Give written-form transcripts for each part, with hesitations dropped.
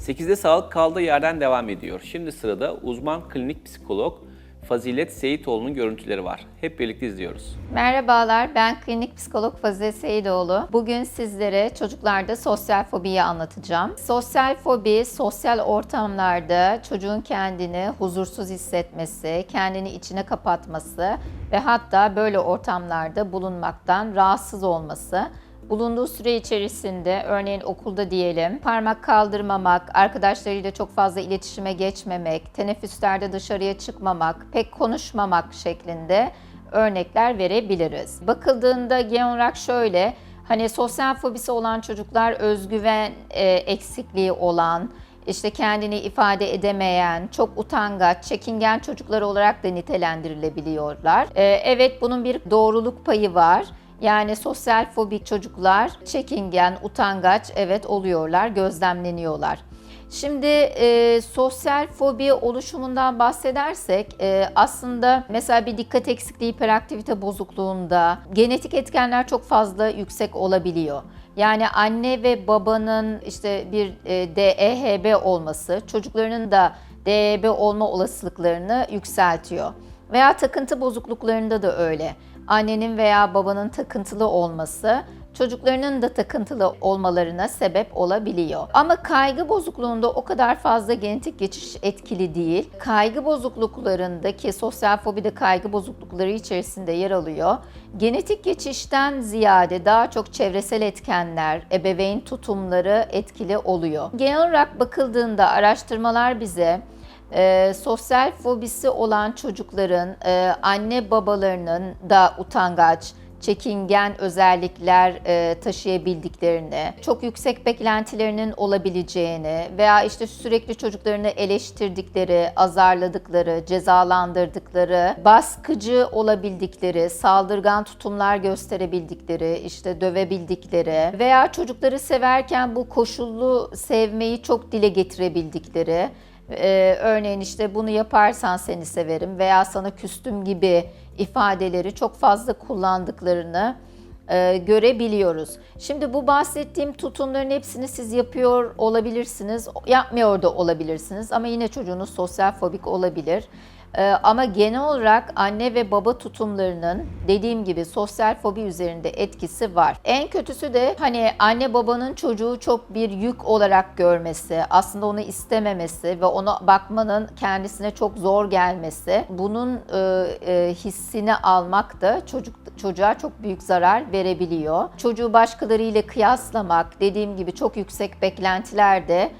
8'de sağlık kaldığı yerden devam ediyor. Şimdi sırada uzman klinik psikolog Fazilet Seyitoğlu'nun görüntüleri var. Hep birlikte izliyoruz. Merhabalar, ben klinik psikolog Fazilet Seyitoğlu. Bugün sizlere çocuklarda sosyal fobiyi anlatacağım. Sosyal fobi, sosyal ortamlarda çocuğun kendini huzursuz hissetmesi, kendini içine kapatması ve hatta böyle ortamlarda bulunmaktan rahatsız olması. Bulunduğu süre içerisinde, örneğin okulda diyelim, parmak kaldırmamak, arkadaşlarıyla çok fazla iletişime geçmemek, teneffüslerde dışarıya çıkmamak, pek konuşmamak şeklinde örnekler verebiliriz. Bakıldığında genel olarak şöyle, hani sosyal fobisi olan çocuklar özgüven eksikliği olan, işte kendini ifade edemeyen, çok utangaç, çekingen çocuklar olarak da nitelendirilebiliyorlar. Evet, bunun bir doğruluk payı var. Yani sosyal fobik çocuklar çekingen, utangaç evet oluyorlar, gözlemleniyorlar. Şimdi sosyal fobi oluşumundan bahsedersek aslında mesela bir dikkat eksikliği, hiperaktivite bozukluğunda genetik etkenler çok fazla yüksek olabiliyor. Yani anne ve babanın işte bir DEHB olması çocuklarının da DEHB olma olasılıklarını yükseltiyor. Veya takıntı bozukluklarında da öyle. Annenin veya babanın takıntılı olması çocuklarının da takıntılı olmalarına sebep olabiliyor. Ama kaygı bozukluğunda o kadar fazla genetik geçiş etkili değil. Kaygı bozukluklarındaki sosyal fobi de kaygı bozuklukları içerisinde yer alıyor. Genetik geçişten ziyade daha çok çevresel etkenler, ebeveyn tutumları etkili oluyor. Genel olarak bakıldığında araştırmalar bize sosyal fobisi olan çocukların anne babalarının da utangaç, çekingen özellikler taşıyabildiklerini, çok yüksek beklentilerinin olabileceğini veya işte sürekli çocuklarını eleştirdikleri, azarladıkları, cezalandırdıkları, baskıcı olabildikleri, saldırgan tutumlar gösterebildikleri, işte dövebildikleri veya çocukları severken bu koşullu sevmeyi çok dile getirebildikleri, örneğin işte bunu yaparsan seni severim veya sana küstüm gibi ifadeleri çok fazla kullandıklarını görebiliyoruz. Şimdi bu bahsettiğim tutumların hepsini siz yapıyor olabilirsiniz, yapmıyor da olabilirsiniz ama yine çocuğunuz sosyal fobik olabilir. Ama genel olarak anne ve baba tutumlarının dediğim gibi sosyal fobi üzerinde etkisi var. En kötüsü de hani anne babanın çocuğu çok bir yük olarak görmesi, aslında onu istememesi ve ona bakmanın kendisine çok zor gelmesi. Bunun hissini almak da çocuğa çok büyük zarar verebiliyor. Çocuğu başkalarıyla kıyaslamak, dediğim gibi çok yüksek beklentiler de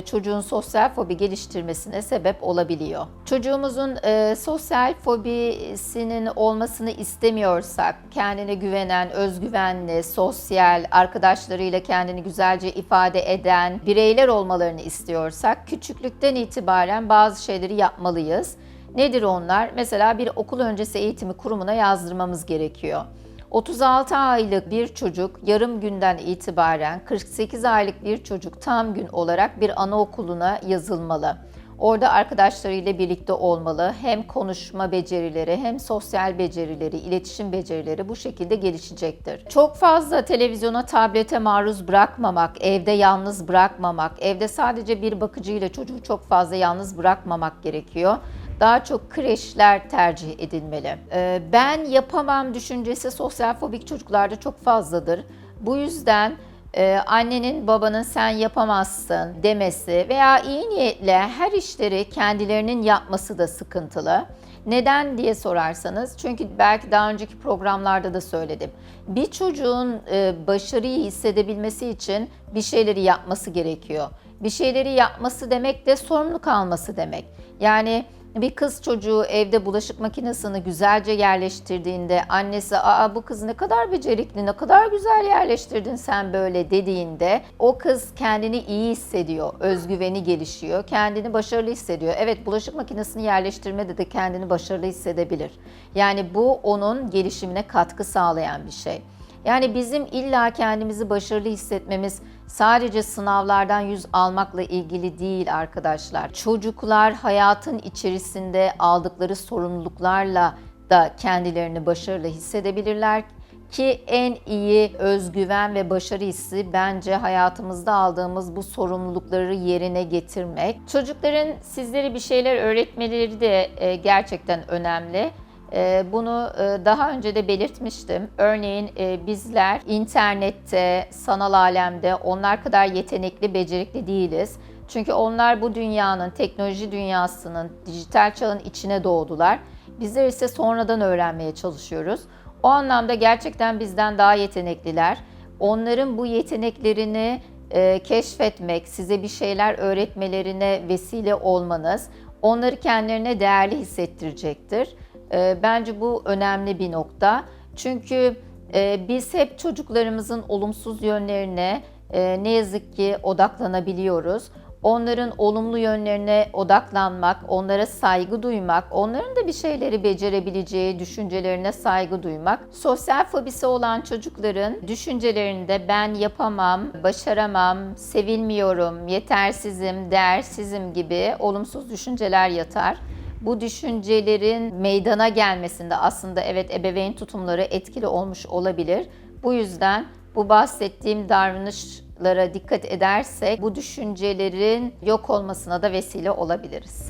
çocuğun sosyal fobi geliştirmesine sebep olabiliyor. Çocuğumuzun sosyal fobisinin olmasını istemiyorsak, kendine güvenen, özgüvenli, sosyal, arkadaşlarıyla kendini güzelce ifade eden bireyler olmalarını istiyorsak, küçüklükten itibaren bazı şeyleri yapmalıyız. Nedir onlar? Mesela bir okul öncesi eğitimi kurumuna yazdırmamız gerekiyor. 36 aylık bir çocuk yarım günden itibaren 48 aylık bir çocuk tam gün olarak bir anaokuluna yazılmalı. Orada arkadaşlarıyla birlikte olmalı. Hem konuşma becerileri hem sosyal becerileri, iletişim becerileri bu şekilde gelişecektir. Çok fazla televizyona, tablete maruz bırakmamak, evde yalnız bırakmamak, evde sadece bir bakıcıyla çocuğu çok fazla yalnız bırakmamak gerekiyor. Daha çok kreşler tercih edilmeli. Ben yapamam düşüncesi sosyal fobik çocuklarda çok fazladır. Bu yüzden annenin babanın sen yapamazsın demesi veya iyi niyetle her işleri kendilerinin yapması da sıkıntılı. Neden diye sorarsanız, çünkü belki daha önceki programlarda da söyledim. Bir çocuğun başarıyı hissedebilmesi için bir şeyleri yapması gerekiyor. Bir şeyleri yapması demek de sorumluluk alması demek. Yani bir kız çocuğu evde bulaşık makinesini güzelce yerleştirdiğinde annesi "Aa, bu kız ne kadar becerikli, ne kadar güzel yerleştirdin sen böyle" dediğinde o kız kendini iyi hissediyor, özgüveni gelişiyor, kendini başarılı hissediyor. Evet, bulaşık makinesini yerleştirmede de kendini başarılı hissedebilir. Yani bu onun gelişimine katkı sağlayan bir şey. Yani bizim illa kendimizi başarılı hissetmemiz sadece sınavlardan 100 almakla ilgili değil arkadaşlar. Çocuklar hayatın içerisinde aldıkları sorumluluklarla da kendilerini başarılı hissedebilirler. Ki en iyi özgüven ve başarı hissi bence hayatımızda aldığımız bu sorumlulukları yerine getirmek. Çocukların sizlere bir şeyler öğretmeleri de gerçekten önemli. Bunu daha önce de belirtmiştim. Örneğin bizler internette, sanal alemde onlar kadar yetenekli, becerikli değiliz. Çünkü onlar bu dünyanın, teknoloji dünyasının, dijital çağın içine doğdular. Bizler ise sonradan öğrenmeye çalışıyoruz. O anlamda gerçekten bizden daha yetenekliler. Onların bu yeteneklerini keşfetmek, size bir şeyler öğretmelerine vesile olmanız, onları kendilerine değerli hissettirecektir. Bence bu önemli bir nokta. Çünkü biz hep çocuklarımızın olumsuz yönlerine ne yazık ki odaklanabiliyoruz. Onların olumlu yönlerine odaklanmak, onlara saygı duymak, onların da bir şeyleri becerebileceği düşüncelerine saygı duymak. Sosyal fobisi olan çocukların düşüncelerinde ben yapamam, başaramam, sevilmiyorum, yetersizim, değersizim gibi olumsuz düşünceler yatar. Bu düşüncelerin meydana gelmesinde aslında evet ebeveyn tutumları etkili olmuş olabilir. Bu yüzden bu bahsettiğim davranışlara dikkat edersek bu düşüncelerin yok olmasına da vesile olabiliriz.